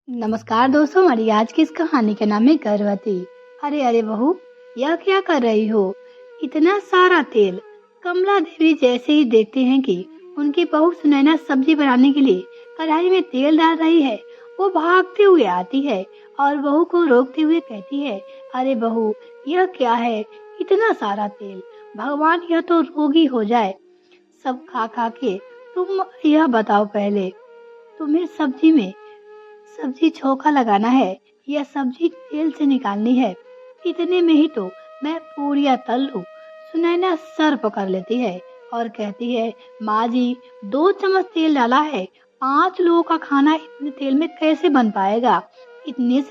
नमस्कार दोस्तों, हमारी आज की इस कहानी का नाम है गर्भवती। अरे अरे बहू, यह क्या कर रही हो? इतना सारा तेल। कमला देवी जैसे ही देखते हैं कि उनकी बहू सुनैना सब्जी बनाने के लिए कढ़ाई में तेल डाल रही है, वो भागते हुए आती है और बहू को रोकते हुए कहती है, अरे बहू, यह क्या है? इतना सारा तेल। भगवान, यह तो रोगी हो जाए सब खा खा के। तुम यह बताओ पहले, तुम्हें सब्जी छोका लगाना है या सब्जी तेल से निकालनी है? इतने में ही तो मैं पूरियां तल लूं। सुनैना सर पकड़ लेती है और कहती है, माँ जी, 2 चम्मच तेल डाला है। 5 लोगों का खाना इतने तेल में कैसे बन पाएगा? इतने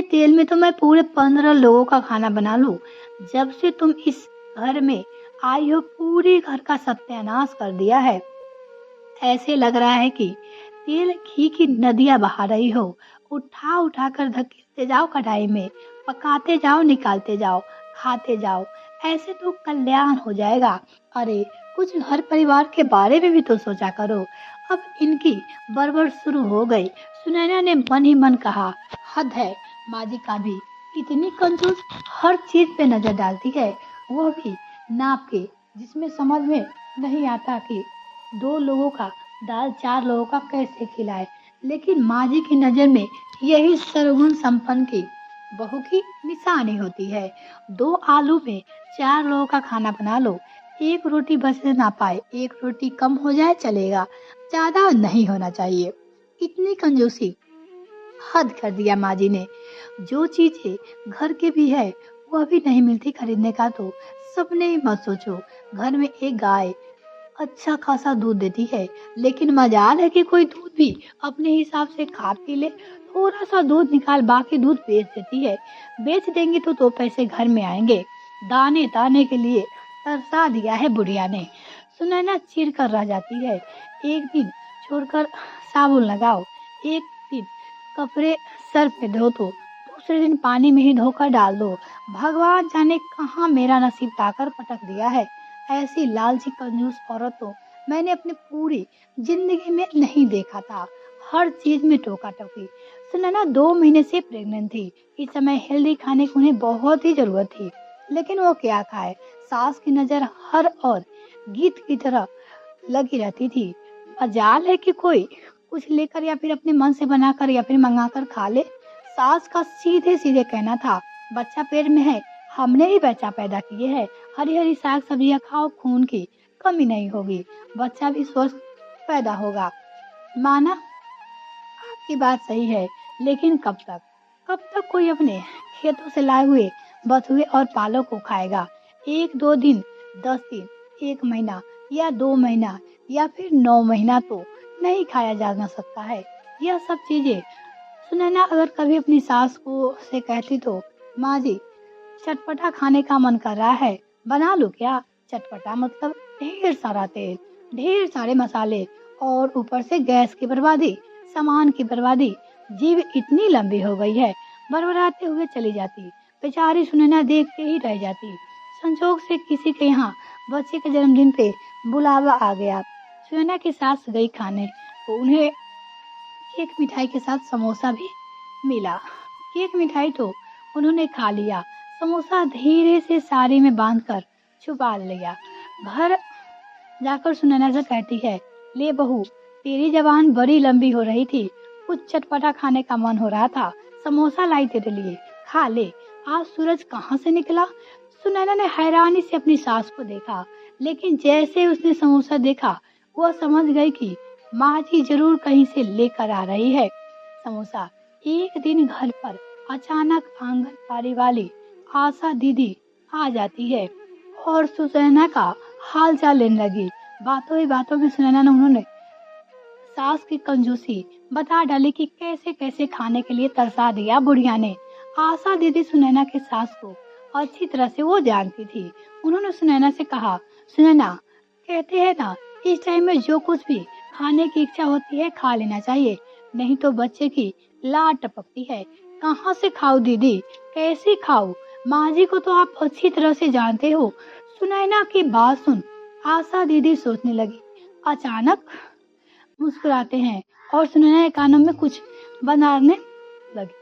तेल में तो मैं पूरे 15 लोगों का खाना बना लूं। जब से तुम इस घर में आई हो, पूरे घर का सत्यानाश कर दिया है। ऐसे लग रहा है कि तेल घी की नदियां बहा रही हो। उठा उठा कर धकेलते जाओ कढ़ाई में, पकाते जाओ, निकालते जाओ, खाते जाओ। ऐसे तो कल्याण हो जाएगा। अरे, कुछ घर परिवार के बारे में भी तो सोचा करो। अब इनकी बड़बड़ शुरू हो गई। सुनैना ने मन ही मन कहा, हद है माँ जी का भी। इतनी कंजूस, हर चीज पे नजर डालती है, वो भी नाप के, जिसमें समझ में नहीं आता कि 2 लोगों का दाल 4 लोगों का कैसे खिलाए। लेकिन माँ जी की नजर में यही सर्वगुण संपन्न की बहू की निशानी होती है। 2 आलू में 4 लोगों का खाना बना लो। एक रोटी बच ना पाए, एक रोटी कम हो जाए चलेगा, ज्यादा नहीं होना चाहिए। इतनी कंजूसी, हद कर दिया माँ जी ने। जो चीजें घर के भी है, वह भी नहीं मिलती खरीदने का तो सपने ही मत सोचो। घर में एक गाय अच्छा खासा दूध देती है, लेकिन मजाल है कि कोई दूध भी अपने हिसाब से खा पी ले। थोड़ा सा दूध निकाल, बाकी दूध बेच देती है। बेच देंगे तो 2 पैसे घर में आएंगे। दाने दाने के लिए तरसा दिया है बुढ़िया ने। सुनैना चिढ़ कर रह जाती है। एक दिन छोड़कर साबुन लगाओ, एक दिन कपड़े सर पे धो दो, दूसरे दिन पानी में ही धोकर डाल दो। भगवान जाने कहाँ मेरा नसीब ताकर पटक दिया है। ऐसी लालची कंजूस औरत तो मैंने अपनी पूरी जिंदगी में नहीं देखा था। हर चीज में टोका टोकी। सुनैना 2 महीने से प्रेग्नेंट थी। इस समय हेल्दी खाने की उन्हें बहुत ही जरूरत थी, लेकिन वो क्या खाए? सास की नजर हर और गीत की तरह लगी रहती थी। मजाल है कि कोई कुछ लेकर या फिर अपने मन से बनाकर या फिर मंगाकर खा ले। सास का सीधे सीधे कहना था, बच्चा पेट में है, हमने ही बच्चा पैदा किए है। हरी हरी साग सब्जियां खाओ, खून की कमी नहीं होगी, बच्चा भी स्वस्थ पैदा होगा। माना आपकी बात सही है, लेकिन कब तक कोई अपने खेतों से लाए हुए बथुए और पालक को खाएगा? 1 2 दिन, 10 दिन, 1 महीना या 2 महीना या फिर 9 महीना तो नहीं खाया जा ना सकता है। यह सब चीजें सुनैना अगर कभी अपनी सास को से कहती तो, माँ जी, चटपटा खाने का मन कर रहा है, बना लो क्या? चटपटा मतलब ढेर सारा तेल, ढेर सारे मसाले और ऊपर से गैस की बर्बादी, सामान की बर्बादी। जीभ इतनी लंबी हो गई है, बड़बड़ाते हुए चली जाती। बेचारी सुनैना देखते ही रह जाती। संजोग से किसी के यहाँ बच्चे के जन्मदिन पे बुलावा आ गया। सुनैना की सास गई खाने, तो उन्हें केक मिठाई के साथ समोसा भी मिला। केक मिठाई तो उन्होंने खा लिया, समोसा धीरे से साड़ी में बांधकर छुपा लिया। घर जाकर सुनैना से कहती है, ले बहू, तेरी जबान बड़ी लंबी हो रही थी, कुछ चटपटा खाने का मन हो रहा था, समोसा लाई तेरे लिए, खा ले। आज सूरज कहाँ से निकला? सुनैना ने हैरानी से अपनी सास को देखा, लेकिन जैसे उसने समोसा देखा, वह समझ गई कि माँ जी जरूर कहीं से लेकर आ रही है समोसा। एक दिन घर पर अचानक आंगनबाड़ी वाली आशा दीदी आ जाती है और सुनैना का हाल चाल लेने लगी। बातों ही बातों में सुनैना ने उन्होंने सास की कंजूसी बता डाली कि कैसे कैसे खाने के लिए तरसा दिया बुढ़िया ने। आशा दीदी सुनैना के सास को अच्छी तरह से वो जानती थी। उन्होंने सुनैना से कहा, सुनैना, कहते हैं ना, इस टाइम में जो कुछ भी खाने की इच्छा होती है खा लेना चाहिए, नहीं तो बच्चे की लार टपकती है। कहाँ से खाऊं दीदी, कैसे खाऊं? माँ जी को तो आप अच्छी तरह से जानते हो। सुनैना की बात सुन आशा दीदी सोचने लगी। अचानक मुस्कुराते हैं और सुनैना के कानों में कुछ बनाने लगी,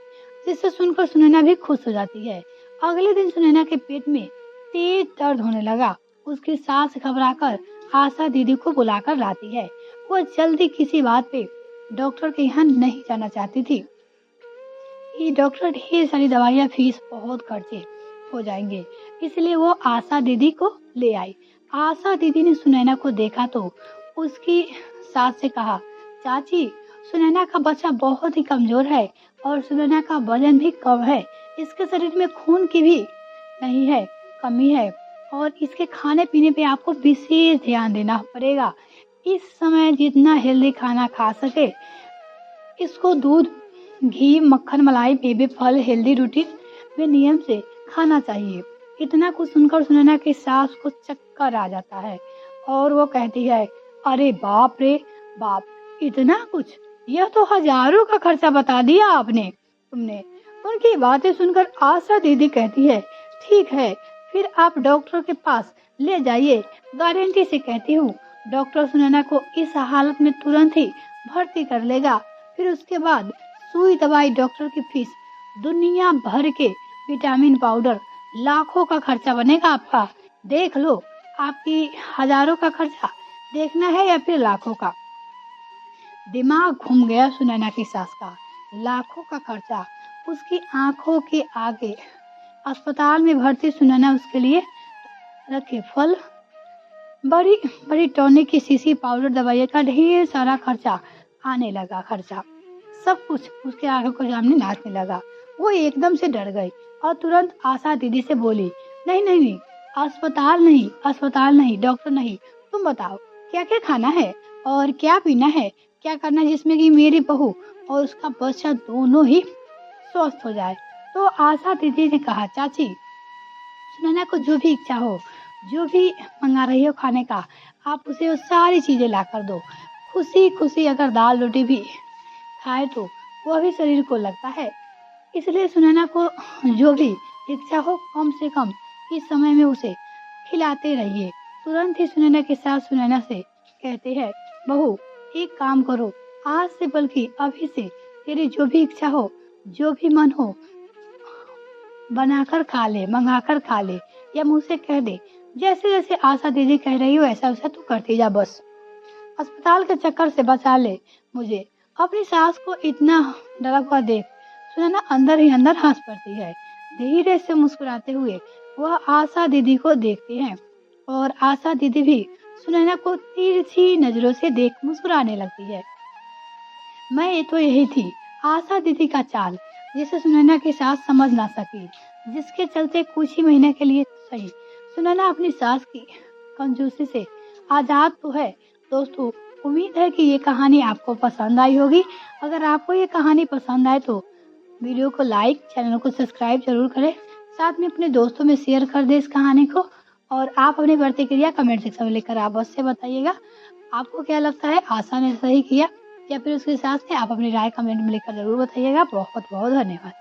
जिससे सुनकर सुनैना भी खुश हो जाती है। अगले दिन सुनैना के पेट में तेज दर्द होने लगा। उसकी सास घबराकर आशा दीदी को बुलाकर लाती है। वो जल्दी किसी बात पे डॉक्टर के यहाँ नहीं जाना चाहती थी कि डॉक्टर ढेर सारी दवाइयाँ, फीस बहुत खर्चे हो जाएंगे, इसलिए वो आशा दीदी को ले आई। आशा दीदी ने सुनैना को देखा तो उसकी सास से कहा, चाची, सुनैना का बच्चा बहुत ही कमजोर है और सुनैना का वजन भी कम है। इसके शरीर में खून की भी नहीं है, कमी है और इसके खाने पीने पे आपको विशेष ध्यान देना पड़ेगा। इस समय जितना हेल्दी खाना खा सके, इसको दूध, घी, मक्खन, मलाई, मेवे, फल, हेल्दी रूटीन में नियम से खाना चाहिए। इतना कुछ सुनकर सुनैना की सास को चक्कर आ जाता है और वो कहती है, अरे बाप रे बाप, इतना कुछ? यह तो हजारों का खर्चा बता दिया आपने तुमने। उनकी बातें सुनकर आशा दीदी कहती है, ठीक है, फिर आप डॉक्टर के पास ले जाइए, गारंटी से कहती हूँ डॉक्टर सुनैना को इस हालत में तुरंत ही भर्ती कर लेगा। फिर उसके बाद सुई, दवाई, डॉक्टर की फीस, दुनिया भर के विटामिन पाउडर, लाखों का खर्चा बनेगा आपका। देख लो, आपकी हजारों का खर्चा देखना है या फिर लाखों का? दिमाग घूम गया सुनैना की सास का। लाखों का खर्चा उसकी आंखों के आगे। अस्पताल में भर्ती सुनैना उसके लिए रखे फल, बड़ी बड़ी टॉनिक की शीशी, पाउडर, दवाइयाँ का ढेर सारा खर्चा आने लगा। खर्चा सब कुछ उसके आंखों के सामने नाचने लगा। वो एकदम से डर गई और तुरंत आशा दीदी से बोली, नहीं नहीं नहीं, अस्पताल नहीं, अस्पताल नहीं, डॉक्टर नहीं, तुम बताओ क्या क्या खाना है और क्या पीना है, क्या करना है जिसमें कि मेरी बहू और उसका बच्चा दोनों ही स्वस्थ हो जाए। तो आशा दीदी ने कहा, चाची, सुनैना को जो भी इच्छा हो, जो भी मंगा रही हो खाने का, आप उसे वो सारी चीजें ला कर दो। खुशी खुशी अगर दाल रोटी भी खाए तो वह भी शरीर को लगता है। इसलिए सुनैना को जो भी इच्छा हो, कम से कम इस समय में उसे खिलाते रहिए। तुरंत ही सुनैना के साथ सुनैना से कहते हैं, बहू एक काम करो, आज से बल्कि अभी से तेरी जो भी इच्छा हो, जो भी मन हो, बनाकर खा ले, मंगाकर खा ले या मुझसे कह दे। जैसे जैसे आशा दीदी कह रही हो ऐसा वैसा तू करती जा, बस अस्पताल के चक्कर से बचा ले मुझे। अपनी सास को इतना डरा हुआ देख सुनैना अंदर ही अंदर हंस पड़ती है। धीरे से मुस्कुराते हुए वह आशा दीदी को देखती हैं और आशा दीदी भी सुनैना को तिरछी नजरों से देख मुस्कुराने लगती है। मैं ये तो यही थी आशा दीदी का चाल, जिसे सुनैना की सास समझ ना सकी, जिसके चलते कुछ ही महीने के लिए सही सुनैना अपनी सास की कंजूसी से आजाद तो है। दोस्तों, उम्मीद है कि ये कहानी आपको पसंद आई होगी। अगर आपको ये कहानी पसंद आए तो वीडियो को लाइक, चैनल को सब्सक्राइब जरूर करें, साथ में अपने दोस्तों में शेयर कर दें इस कहानी को। और आप अपनी प्रतिक्रिया कमेंट सेक्शन में लिखकर आप अवश्य बताइएगा आपको क्या लगता है, आशा ने सही किया या फिर उसके साथ में। आप अपनी राय कमेंट में लिखकर जरूर बताइएगा। बहुत बहुत धन्यवाद।